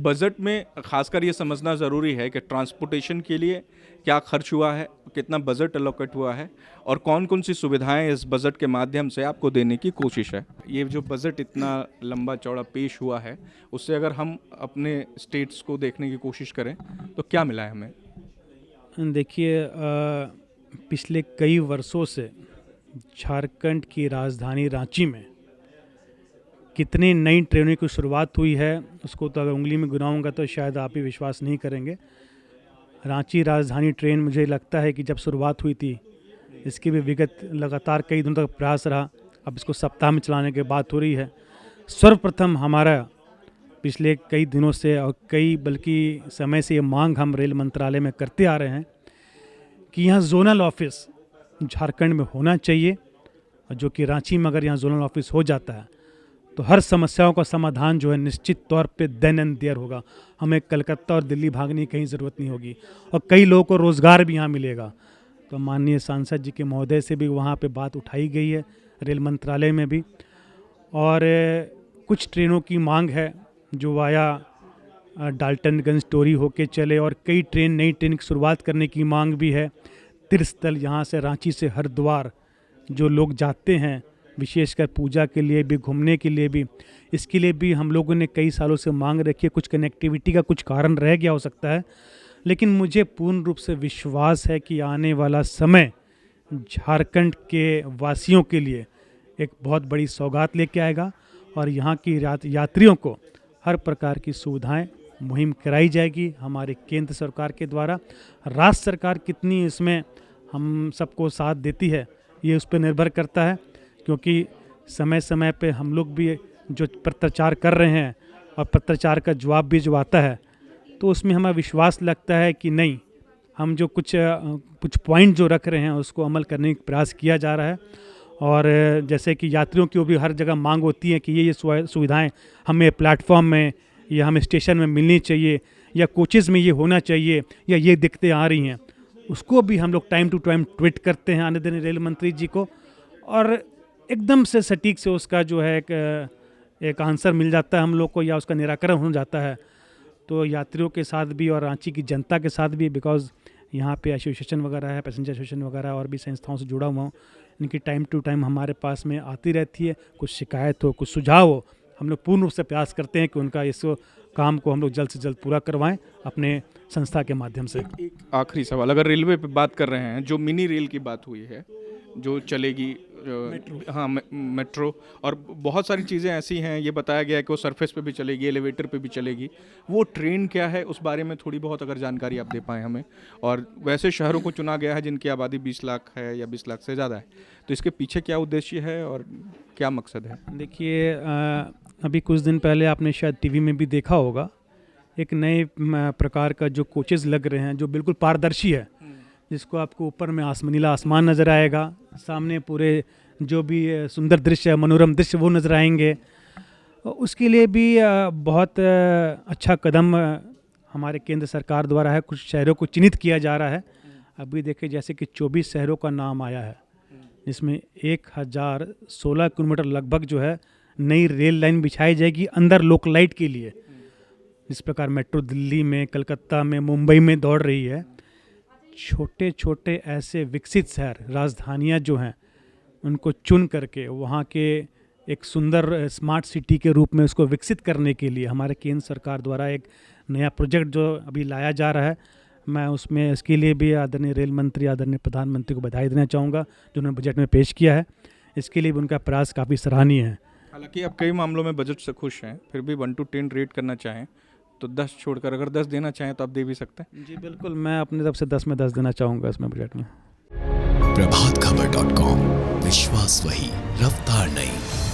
Budget में खासकर ये समझना ज़रूरी है कि ट्रांसपोर्टेशन के लिए क्या खर्च हुआ है, कितना बजट एलोकेट हुआ है और कौन कौन सी सुविधाएं इस बजट के माध्यम से आपको देने की कोशिश है। ये जो बजट इतना लंबा चौड़ा पेश हुआ है, उससे अगर हम अपने स्टेट्स को देखने की कोशिश करें तो क्या मिला है हमें? देखिए, पिछले कई वर्षों से झारखंड की राजधानी रांची में कितनी नई ट्रेनों की शुरुआत हुई है, उसको तो अगर उंगली में गिनाऊंगा तो शायद आप ही विश्वास नहीं करेंगे। रांची राजधानी ट्रेन, मुझे लगता है कि जब शुरुआत हुई थी, इसकी भी विगत लगातार कई दिनों तक प्रयास रहा, अब इसको सप्ताह में चलाने की बात हो रही है। सर्वप्रथम हमारा पिछले कई दिनों से और बल्कि समय से ये मांग हम रेल मंत्रालय में करते आ रहे हैं कि यहाँ जोनल ऑफिस झारखंड में होना चाहिए, और जो कि रांची में अगर यहाँ जोनल ऑफिस हो जाता है तो हर समस्याओं का समाधान जो है निश्चित तौर पे देन एंड देयर होगा। हमें कलकत्ता और दिल्ली भागने की कहीं ज़रूरत नहीं होगी और कई लोगों को रोज़गार भी यहाँ मिलेगा। तो माननीय सांसद जी के महोदय से भी वहाँ पे बात उठाई गई है, रेल मंत्रालय में भी, और कुछ ट्रेनों की मांग है जो वाया डाल्टनगंज टोरी होके चले, और कई नई ट्रेन की शुरुआत करने की मांग भी है। तीर्थस्थल यहाँ से रांची से हरिद्वार जो लोग जाते हैं, विशेषकर पूजा के लिए भी, घूमने के लिए भी, इसके लिए भी हम लोगों ने कई सालों से मांग रखी है। कुछ कनेक्टिविटी का कुछ कारण रह गया हो सकता है, लेकिन मुझे पूर्ण रूप से विश्वास है कि आने वाला समय झारखंड के वासियों के लिए एक बहुत बड़ी सौगात लेके आएगा और यहाँ की यात्रियों को हर प्रकार की सुविधाएं मुहिम कराई जाएगी हमारे केंद्र सरकार के द्वारा। राज्य सरकार कितनी इसमें हम सबको साथ देती है, ये उस पर निर्भर करता है, क्योंकि समय समय पे हम लोग भी जो पत्राचार कर रहे हैं और पत्राचार का जवाब भी जो आता है, तो उसमें हमें विश्वास लगता है कि नहीं, हम जो कुछ पॉइंट जो रख रहे हैं उसको अमल करने का प्रयास किया जा रहा है। और जैसे कि यात्रियों की भी हर जगह मांग होती है कि ये सुविधाएं हमें प्लेटफॉर्म में या हमें स्टेशन में मिलनी चाहिए, या कोचेज़ में ये होना चाहिए, या ये दिक्कतें आ रही हैं, उसको भी हम लोग टाइम टू टाइम ट्वीट करते हैं आने दिन रेल मंत्री जी को, और एकदम से सटीक से उसका जो है एक आंसर मिल जाता है हम लोग को, या उसका निराकरण हो जाता है। तो यात्रियों के साथ भी और रांची की जनता के साथ भी, बिकॉज़ यहाँ पे एसोसिएशन वगैरह है, पैसेंजर एसोसिएशन वगैरह और भी संस्थाओं से जुड़ा हुआ हूँ, इनकी टाइम टू टाइम हमारे पास में आती रहती है। कुछ शिकायत हो, कुछ सुझाव हो, हम लोग पूर्ण रूप से प्रयास करते हैं कि उनका इस काम को हम लोग जल्द से जल्द पूरा करवाएं अपने संस्था के माध्यम से। एक आखिरी सवाल, अगर रेलवे पे बात कर रहे हैं, जो मिनी रेल की बात हुई है जो चलेगी, मेट्रो और बहुत सारी चीज़ें ऐसी हैं, ये बताया गया है कि वो सरफेस पे भी चलेगी, एलिवेटर पे भी चलेगी, वो ट्रेन क्या है उस बारे में थोड़ी बहुत अगर जानकारी आप दे पाएँ हमें। और वैसे शहरों को चुना गया है जिनकी आबादी 20 लाख है या 20 लाख से ज़्यादा है, तो इसके पीछे क्या उद्देश्य है और क्या मकसद है? देखिए, अभी कुछ दिन पहले आपने शायद टीवी में भी देखा होगा, एक नए प्रकार का जो कोचेज़ लग रहे हैं जो बिल्कुल पारदर्शी है, जिसको आपको ऊपर में नीला आसमान नज़र आएगा, सामने पूरे जो भी सुंदर दृश्य है, मनोरम दृश्य वो नज़र आएंगे। उसके लिए भी बहुत अच्छा कदम हमारे केंद्र सरकार द्वारा है। कुछ शहरों को चिन्हित किया जा रहा है। अभी देखिए, जैसे कि 24 शहरों का नाम आया है, जिसमें 1016 किलोमीटर लगभग जो है नई रेल लाइन बिछाई जाएगी अंदर लोकलाइट के लिए। जिस प्रकार मेट्रो दिल्ली में, कलकत्ता में, मुंबई में दौड़ रही है, छोटे छोटे ऐसे विकसित शहर, राजधानियाँ जो हैं, उनको चुन करके वहाँ के एक सुंदर स्मार्ट सिटी के रूप में उसको विकसित करने के लिए हमारे केंद्र सरकार द्वारा एक नया प्रोजेक्ट जो अभी लाया जा रहा है, मैं उसमें इसके लिए भी आदरणीय रेल मंत्री, आदरणीय प्रधानमंत्री को बधाई देना चाहूँगा जो उन्होंने बजट में पेश किया है। इसके लिए भी उनका प्रयास काफ़ी सराहनीय है। हालांकि आप कई मामलों में बजट से खुश हैं, फिर भी 1 to 10 रेट करना चाहें तो 10 छोड़कर अगर 10 देना चाहें तो आप दे भी सकते हैं। जी बिल्कुल, मैं अपनी तरफ से 10 में 10 देना चाहूँगा इसमें बजट में। प्रभातखबर.com, विश्वास वही, रफ्तार नहीं।